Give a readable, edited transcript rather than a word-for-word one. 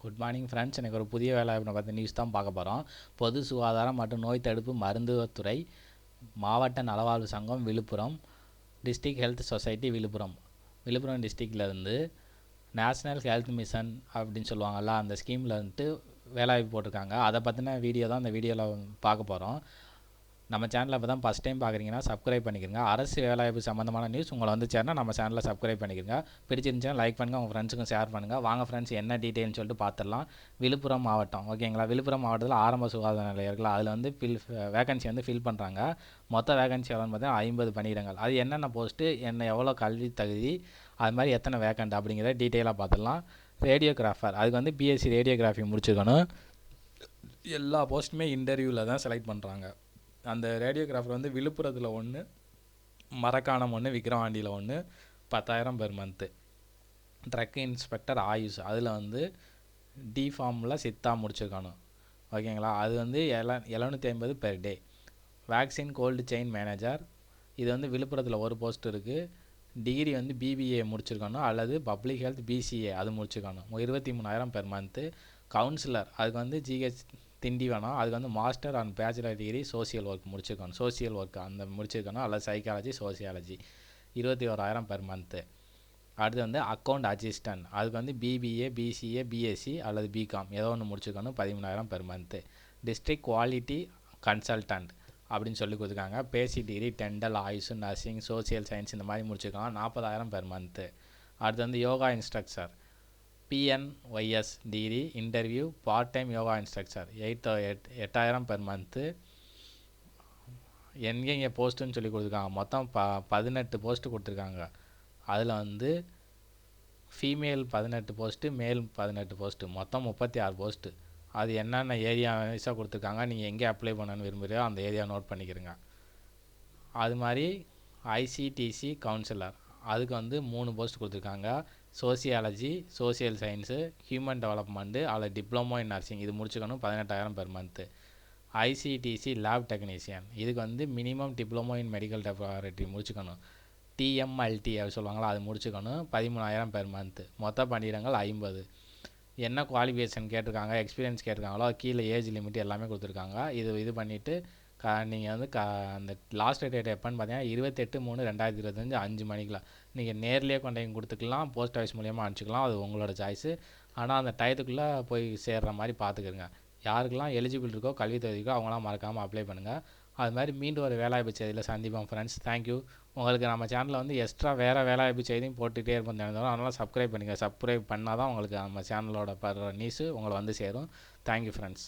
Good morning friends. எனக்கு ஒரு புதிய வேலைவாய்ப்பை பற்றி நியூஸ் தான் பார்க்க போகிறோம். பொது சுகாதாரம் மற்றும் நோய் தடுப்பு மருந்துவத்துறை, மாவட்ட நலவாழ்வு சங்கம் Villupuram, district health society Villupuram டிஸ்ட்ரிக்ட்லேருந்து நேஷ்னல் ஹெல்த் மிஷன் அப்படின்னு சொல்லுவாங்கள்ல, அந்த ஸ்கீமில் வந்துட்டு வேலைவாய்ப்பு போட்டிருக்காங்க. அதை பற்றின வீடியோ தான் இந்த வீடியோவில் பார்க்க போகிறோம். நம்ம சேனலில் இப்போ தான் ஃபஸ்ட் டைம் பார்க்குறீங்கன்னா சப்ஸ்கிரைப் பண்ணிக்கிறங்க. அரசு வேலைவாய்ப்பு சம்மந்தமான நியூஸ் உங்களை வந்து சேர்னா நம்ம சேனலில் சப்ஸ்கிரைப் பண்ணிக்கிறங்க. பிடிச்சிருந்துச்சுன்னா லைக் பண்ணுங்கள், உங்கள் ஃப்ரெண்ட்ஸுக்கும் ஷேர் பண்ணுங்கள். வாங்க ஃப்ரெண்ட்ஸ், என்ன டீட்டெயில்னு சொல்லிட்டு பார்த்துடலாம். விழுப்புரம் மாவட்டம், ஓகேங்களா? விழுப்புரம் மாவட்டத்தில் ஆரம்ப சுகாதார நிலையம் இருக்குல்ல, அதில் வந்து வேகன்சி வந்து ஃபில் பண்ணுறாங்க. மொத்த வேகன்சி எவ்வளோன்னு பார்த்தீங்கன்னா 50 பணியிடங்கள். அது என்னென்ன போஸ்ட்டு, எவ்வளோ கல்வி தகுதி, அது மாதிரி எத்தனை வேகண்ட் அப்படிங்கிறத டீட்டெயிலாக பார்த்துடலாம். ரேடியோகிராஃபர், அதுக்கு வந்து பிஎஸ்சி ரேடியோகிராஃபி முடிச்சிருக்கணும். எல்லா போஸ்ட்டுமே இன்டர்வியூவில் தான் செலக்ட் பண்ணுறாங்க. அந்த ரேடியோகிராஃபர் வந்து விழுப்புரத்தில் 1, மரக்காணம் 1, விக்கிரவாண்டியில் 1, 10,000 per month. Drug inspector Ayush, அதில் வந்து டி ஃபார்மில் சித்தா முடிச்சிருக்கணும், ஓகேங்களா? அது வந்து 750 per day. Vaccine cold chain manager, இது வந்து விழுப்புரத்தில் ஒரு போஸ்ட் இருக்குது. டிகிரி வந்து பிபிஏ முடிச்சிருக்கணும் அல்லது பப்ளிக் ஹெல்த் பிசிஏ அது முடிச்சிருக்கணும். 23,000 பெர் மந்த்து. கவுன்சிலர், அதுக்கு வந்து ஜிஹெச் திண்டிவனம், அதுக்கு வந்து master and bachelor degree social work முடிச்சிருக்கணும். சோசியல் ஒர்க் அந்த முடிச்சிருக்கணும் அல்லது சைக்காலஜி சோசியாலஜி. 21,000 per month. அடுத்து வந்து அக்கௌண்ட் அசிஸ்டன்ட், அதுக்கு வந்து பிபிஏ பிசிஏ பிஎஸ்சி அல்லது பிகாம் ஏதோ ஒன்று முடிச்சிருக்கணும். 13,000 per month. District quality consultant அப்படின்னு சொல்லி கொடுத்துருக்காங்க. பேசி degree dental AYUSH nursing social science இந்த மாதிரி முடிச்சிருக்காங்க. 40,000 பெர் மந்த்து. அடுத்து வந்து yoga instructor, PNYS degree interview part time yoga instructor, 8,000 per month. எங்கெங்கே போஸ்ட்டுன்னு சொல்லி கொடுத்துருக்காங்க. மொத்தம் 18 போஸ்ட்டு கொடுத்துருக்காங்க. அதில் வந்து ஃபீமேல் 18 போஸ்ட்டு, மேல் 18 போஸ்ட்டு, மொத்தம் 36 போஸ்ட்டு. அது என்னென்ன ஏரியா வைஸாக கொடுத்துருக்காங்க, நீங்கள் எங்கே அப்ளை பண்ணணும்னு விரும்புகிறீங்களோ அந்த ஏரியா நோட் பண்ணிக்கிறங்க. அது மாதிரி ஐசிடிசி கவுன்சிலர், அதுக்கு வந்து 3 போஸ்ட் கொடுத்துருக்காங்க. Sociology social science human development அல்லது டிப்ளமோ இன் நர்சிங் இது முடிச்சுக்கணும். 18,000 per month. ICTC lab technician, இதுக்கு வந்து minimum diploma in medical laboratory முடிச்சுக்கணும். TMLT அப்படி சொல்லுவாங்களா, அது முடிச்சுக்கணும். 13,000 பெர் மந்த்து. மொத்த பணியிடங்கள் 50. என்ன குவாலிஃபிகேஷன் கேட்டிருக்காங்க, எக்ஸ்பீரியன்ஸ் கேட்டிருக்காங்களோ கீழே ஏஜ் லிமிட் எல்லாமே கொடுத்துருக்காங்க. இது பண்ணிவிட்டு நீங்கள் வந்து அந்த லாஸ்ட் டேட் எப்போன்னு பார்த்தீங்கன்னா 28/3/2025 5 மணிக்கெலாம் நீங்கள் நேர்லேயே கொண்டு கொடுத்துக்கலாம், போஸ்ட் ஆஃபீஸ் மூலியமாக அனுப்பிச்சிக்கலாம். அது உங்களோட சாய்ஸு. ஆனால் அந்த டயத்துக்குள்ளே போய் சேர்கிற மாதிரி பார்த்துக்கிறங்க. யாருக்கெல்லாம் எலிஜிபிள் இருக்கோ கல்வி தகுதிக்கோ அவங்களாம் மறக்காமல் அப்ளை பண்ணுங்கள். அது மாதிரி மீண்டும் ஒரு வேலைவாய்ப்பு செய்தியில் சந்திப்போம் ஃப்ரெண்ட்ஸ். தேங்க்யூ. உங்களுக்கு நம்ம சேனலில் வந்து எக்ஸ்ட்ரா வேறு வேலைவாய்ப்பு செய்தியும் போட்டுகிட்டே இருப்போம் தினந்தோறும். அதனால் சப்ஸ்கிரைப் பண்ணிங்க. சப்ஸ்கிரைப் பண்ணால் தான் உங்களுக்கு நம்ம சேனலோட நியூஸு உங்களை வந்து சேரும். Thank you friends.